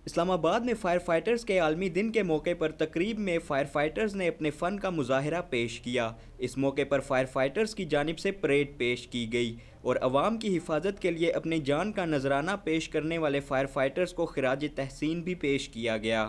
اسلام آباد میں fire fighters کے عالمی دن کے موقع پر تقریب میں فائر فائٹرز نے اپنے فن کا مظاہرہ پیش کیا۔ اس موقع پر فائر فائٹرز کی جانب سے پریڈ پیش کی گئی اور عوام کی حفاظت کے لیے اپنی جان کا نذرانہ پیش کرنے والے فائر فائٹرز کو خراج تحسین بھی پیش کیا گیا۔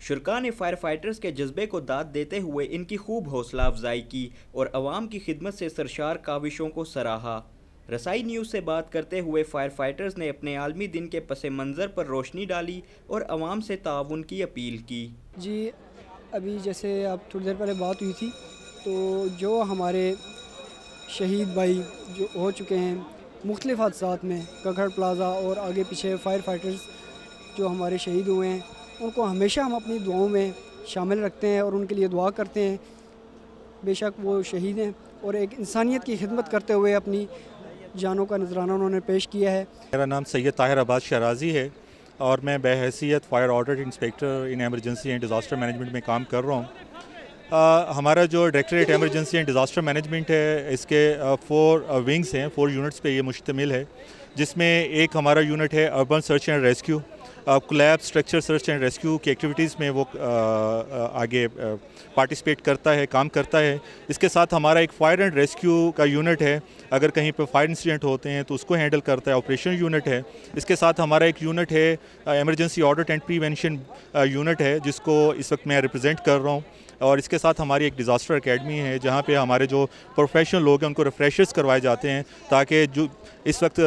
شرکاء نے فائر فائٹرز کے جذبے کو داد دیتے ہوئے ان کی خوب حوصلہ افزائی کی اور عوام کی خدمت سے سرشار کاوشوں کو سراہا۔ رسائی نیوز سے بات کرتے ہوئے فائر فائٹرز نے اپنے عالمی دن کے پس منظر پر روشنی ڈالی اور عوام سے تعاون کی اپیل کی۔ جی ابھی جیسے اب تھوڑی دیر پہلے بات ہوئی تھی، تو جو ہمارے شہید بھائی جو ہو چکے ہیں مختلف حادثات میں، ککڑ پلازا اور آگے پیچھے فائر فائٹرز جو ہمارے شہید ہوئے ہیں، ان کو ہمیشہ ہم اپنی دعاؤں میں شامل رکھتے ہیں اور ان کے لیے دعا کرتے ہیں۔ بے شک وہ شہید ہیں اور ایک انسانیت کی خدمت کرتے ہوئے اپنی جانوں کا نذرانہ انہوں نے پیش کیا ہے۔ میرا نام سید طاہر عباس شرازی ہے اور میں بحیثیت fire audit inspector in emergency and disaster management میں کام کر رہا ہوں۔ ہمارا جو directorate emergency and disaster management ہے، اس کے 4 ونگز ہیں، 4 یونٹس پہ یہ مشتمل ہے، جس میں ایک ہمارا یونٹ ہے urban search and rescue. Collab structure search and rescue کی ایکٹیویٹیز میں وہ آگے پارٹیسپیٹ کرتا ہے، کام کرتا ہے۔ اس کے ساتھ ہمارا ایک فائر اینڈ ریسکیو کا یونٹ ہے، اگر کہیں پہ فائر انسیڈنٹ ہوتے ہیں تو اس کو ہینڈل کرتا ہے، آپریشن یونٹ ہے۔ اس کے ساتھ ہمارا ایک یونٹ ہے emergency audit and prevention unit ہے، جس کو اس وقت میں ریپرزینٹ کر رہا ہوں۔ اور اس کے ساتھ ہماری ایک ڈیزاسٹر اکیڈمی ہے، جہاں پہ ہمارے جو پروفیشنل لوگ ہیں ان کو ریفریشرز کروائے جاتے ہیں، تاکہ جو اس وقت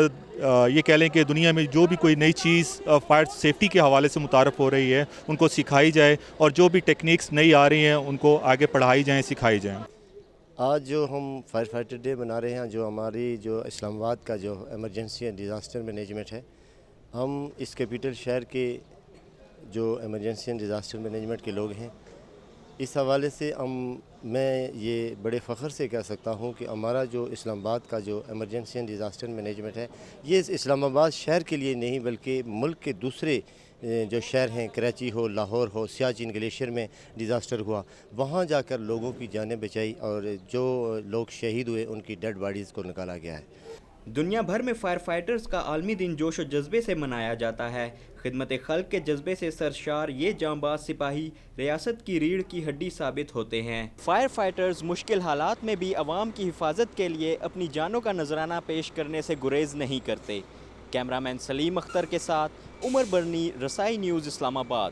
یہ کہہ لیں کہ دنیا میں جو بھی کوئی نئی چیز فائر سیفٹی کے حوالے سے متعارف ہو رہی ہے ان کو سکھائی جائے، اور جو بھی ٹیکنیکس نئی آ رہی ہیں ان کو آگے پڑھائی جائیں، سکھائی جائیں۔ آج جو ہم فائر فائٹر ڈے منا رہے ہیں، جو ہماری جو اسلام آباد کا جو ایمرجنسی اینڈ ڈیزاسٹر مینجمنٹ ہے، ہم اس کیپٹل شہر کے جو ایمرجنسی اینڈ ڈیزاسٹر مینجمنٹ کے لوگ ہیں، اس حوالے سے میں یہ بڑے فخر سے کہہ سکتا ہوں کہ ہمارا جو اسلام آباد کا جو ایمرجنسی اینڈ ڈیزاسٹر مینجمنٹ ہے، یہ اسلام آباد شہر کے لیے نہیں بلکہ ملک کے دوسرے جو شہر ہیں، کراچی ہو، لاہور ہو، سیاچن گلیشیر میں ڈیزاسٹر ہوا، وہاں جا کر لوگوں کی جانیں بچائی اور جو لوگ شہید ہوئے ان کی ڈیڈ باڈیز کو نکالا گیا ہے۔ دنیا بھر میں فائر فائٹرز کا عالمی دن جوش و جذبے سے منایا جاتا ہے۔ خدمت خلق کے جذبے سے سرشار یہ جانباز سپاہی ریاست کی ریڑھ کی ہڈی ثابت ہوتے ہیں۔ فائر فائٹرز مشکل حالات میں بھی عوام کی حفاظت کے لیے اپنی جانوں کا نذرانہ پیش کرنے سے گریز نہیں کرتے۔ کیمرامین سلیم اختر کے ساتھ عمر برنی، رسائی نیوز، اسلام آباد۔